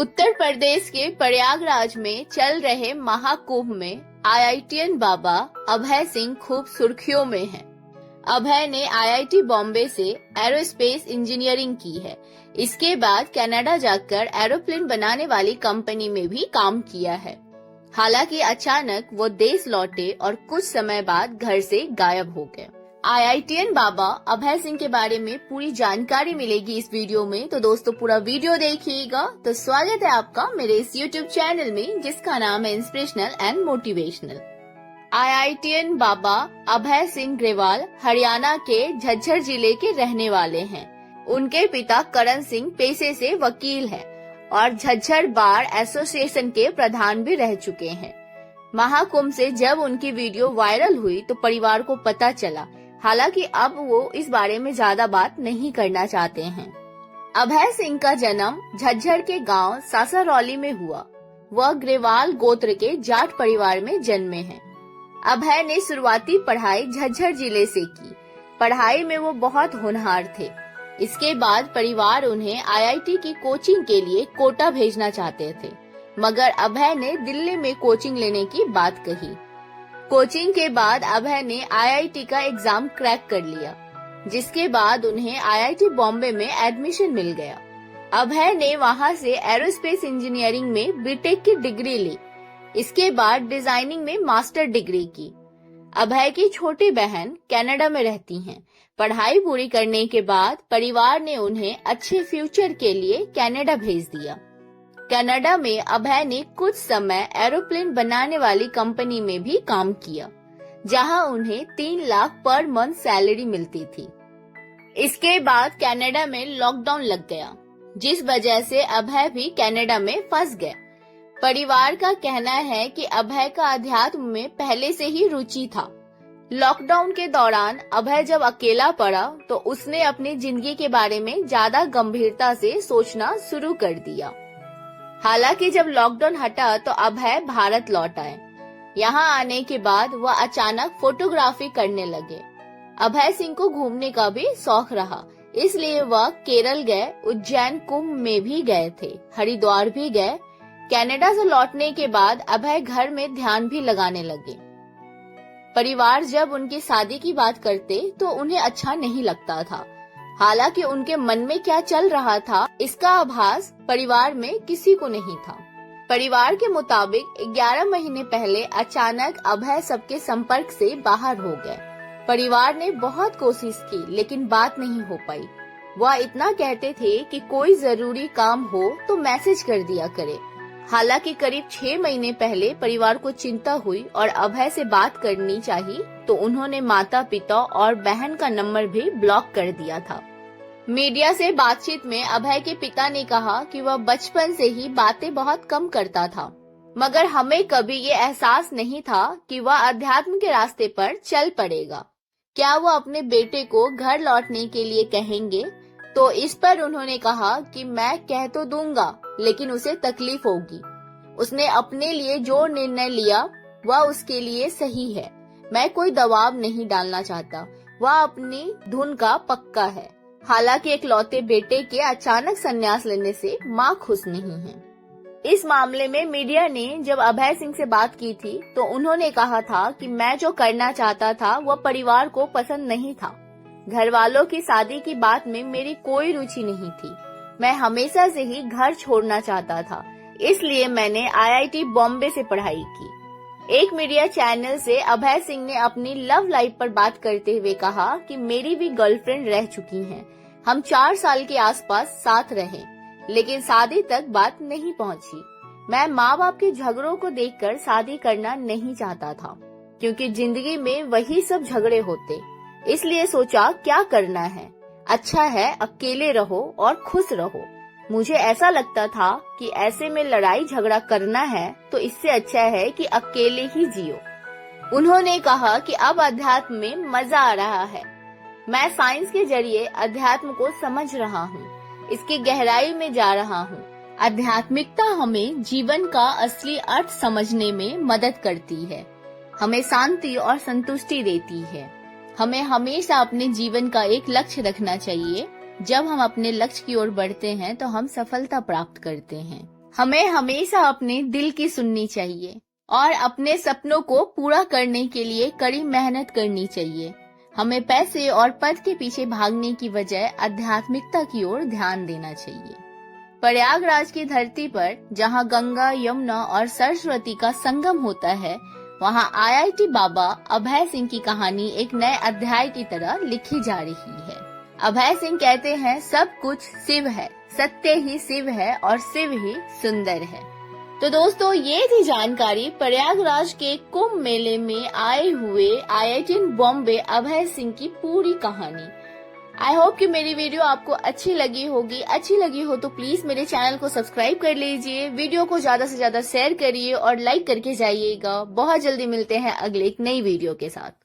उत्तर प्रदेश के प्रयागराज में चल रहे महाकुंभ में आईआईटीएन बाबा अभय सिंह खूब सुर्खियों में हैं। अभय ने आईआईटी बॉम्बे से एरोस्पेस इंजीनियरिंग की है। इसके बाद कनाडा जाकर एरोप्लेन बनाने वाली कंपनी में भी काम किया है। हालांकि अचानक वो देश लौटे और कुछ समय बाद घर से गायब हो गए। आईआईटीएन बाबा अभय सिंह के बारे में पूरी जानकारी मिलेगी इस वीडियो में, तो दोस्तों पूरा वीडियो देखिएगा। तो स्वागत है आपका मेरे इस यूट्यूब चैनल में जिसका नाम है इंस्पिरेशनल एंड मोटिवेशनल। आईआईटीएन बाबा अभय सिंह ग्रेवाल हरियाणा के झज्जर जिले के रहने वाले हैं। उनके पिता करण सिंह पेशे से वकील है और झज्जर बार एसोसिएशन के प्रधान भी रह चुके हैं। महाकुंभ से जब उनकी वीडियो वायरल हुई तो परिवार को पता चला। हालांकि अब वो इस बारे में ज्यादा बात नहीं करना चाहते हैं। अभय सिंह का जन्म झज्जर के गांव सासारौली में हुआ। वह ग्रेवाल गोत्र के जाट परिवार में जन्मे हैं। अभय ने शुरुआती पढ़ाई झज्जर जिले से की। पढ़ाई में वो बहुत होनहार थे। इसके बाद परिवार उन्हें आईआईटी की कोचिंग के लिए कोटा भेजना चाहते थे, मगर अभय ने दिल्ली में कोचिंग लेने की बात कही। कोचिंग के बाद अभय ने आईआईटी का एग्जाम क्रैक कर लिया, जिसके बाद उन्हें आईआईटी बॉम्बे में एडमिशन मिल गया। अभय ने वहां से एरोस्पेस इंजीनियरिंग में बीटेक की डिग्री ली। इसके बाद डिजाइनिंग में मास्टर डिग्री की। अभय की छोटी बहन कनाडा में रहती हैं। पढ़ाई पूरी करने के बाद परिवार ने उन्हें अच्छे फ्यूचर के लिए कनाडा भेज दिया। कनाडा में अभय ने कुछ समय एरोप्लेन बनाने वाली कंपनी में भी काम किया, जहां उन्हें 3 लाख पर मंथ सैलरी मिलती थी। इसके बाद कनाडा में लॉकडाउन लग गया, जिस वजह से अभय भी कनाडा में फंस गए। परिवार का कहना है कि अभय का अध्यात्म में पहले से ही रुचि था। लॉकडाउन के दौरान अभय जब अकेला पड़ा तो उसने अपनी जिंदगी के बारे में ज्यादा गंभीरता से सोचना शुरू कर दिया। हालांकि जब लॉकडाउन हटा तो अभय भारत लौट आए। यहाँ आने के बाद वह अचानक फोटोग्राफी करने लगे। अभय सिंह को घूमने का भी शौक रहा, इसलिए वह केरल गए, उज्जैन कुंभ में भी गए थे, हरिद्वार भी गए। कनाडा से लौटने के बाद अभय घर में ध्यान भी लगाने लगे। परिवार जब उनकी शादी की बात करते तो उन्हें अच्छा नहीं लगता था। हालांकि उनके मन में क्या चल रहा था इसका आभास परिवार में किसी को नहीं था। परिवार के मुताबिक 11 महीने पहले अचानक अभय सबके संपर्क से बाहर हो गए। परिवार ने बहुत कोशिश की लेकिन बात नहीं हो पाई। वह इतना कहते थे कि कोई जरूरी काम हो तो मैसेज कर दिया करे। हालांकि करीब 6 महीने पहले परिवार को चिंता हुई और अभय से बात करनी चाहिए तो उन्होंने माता पिता और बहन का नंबर भी ब्लॉक कर दिया था। मीडिया से बातचीत में अभय के पिता ने कहा कि वह बचपन से ही बातें बहुत कम करता था, मगर हमें कभी ये एहसास नहीं था कि वह अध्यात्म के रास्ते पर चल पड़ेगा। क्या वह अपने बेटे को घर लौटने के लिए कहेंगे? तो इस पर उन्होंने कहा कि मैं कह तो दूंगा लेकिन उसे तकलीफ होगी। उसने अपने लिए जो निर्णय लिया वह उसके लिए सही है। मैं कोई दबाव नहीं डालना चाहता। वह अपनी धुन का पक्का है। हालांकि इकलौते बेटे के अचानक संन्यास लेने से मां खुश नहीं है। इस मामले में मीडिया ने जब अभय सिंह से बात की थी तो उन्होंने कहा था कि मैं जो करना चाहता था वह परिवार को पसंद नहीं था। घर वालों की शादी की बात में मेरी कोई रुचि नहीं थी। मैं हमेशा से ही घर छोड़ना चाहता था, इसलिए मैंने आईआईटी बॉम्बे से पढ़ाई की। एक मीडिया चैनल से अभय सिंह ने अपनी लव लाइफ पर बात करते हुए कहा कि मेरी भी गर्लफ्रेंड रह चुकी हैं। हम 4 साल के आसपास साथ रहे, लेकिन शादी तक बात नहीं पहुंची। मैं माँ बाप के झगड़ों को देखकर शादी करना नहीं चाहता था, क्योंकि जिंदगी में वही सब झगड़े होते। इसलिए सोचा क्या करना है, अच्छा है अकेले रहो और खुश रहो। मुझे ऐसा लगता था कि ऐसे में लड़ाई झगड़ा करना है तो इससे अच्छा है कि अकेले ही जियो। उन्होंने कहा कि अब अध्यात्म में मजा आ रहा है। मैं साइंस के जरिए अध्यात्म को समझ रहा हूँ, इसकी गहराई में जा रहा हूँ। आध्यात्मिकता हमें जीवन का असली अर्थ समझने में मदद करती है, हमें शांति और संतुष्टि देती है। हमें हमेशा अपने जीवन का एक लक्ष्य रखना चाहिए। जब हम अपने लक्ष्य की ओर बढ़ते हैं तो हम सफलता प्राप्त करते हैं। हमें हमेशा अपने दिल की सुननी चाहिए और अपने सपनों को पूरा करने के लिए कड़ी मेहनत करनी चाहिए। हमें पैसे और पद के पीछे भागने की बजाय आध्यात्मिकता की ओर ध्यान देना चाहिए। प्रयागराज की धरती पर जहां गंगा, यमुना और सरस्वती का संगम होता है, वहां आईआईटी बाबा अभय सिंह की कहानी एक नए अध्याय की तरह लिखी जा रही है। अभय सिंह कहते हैं, सब कुछ शिव है, सत्य ही शिव है और शिव ही सुंदर है। तो दोस्तों, ये थी जानकारी प्रयागराज के कुंभ मेले में आए हुए आईआईटीएन बॉम्बे अभय सिंह की पूरी कहानी। आई होप कि मेरी वीडियो आपको अच्छी लगी होगी। अच्छी लगी हो तो प्लीज मेरे चैनल को सब्सक्राइब कर लीजिए, वीडियो को ज्यादा से ज्यादा शेयर करिए और लाइक करके जाइएगा। बहुत जल्दी मिलते हैं अगले एक नई वीडियो के साथ।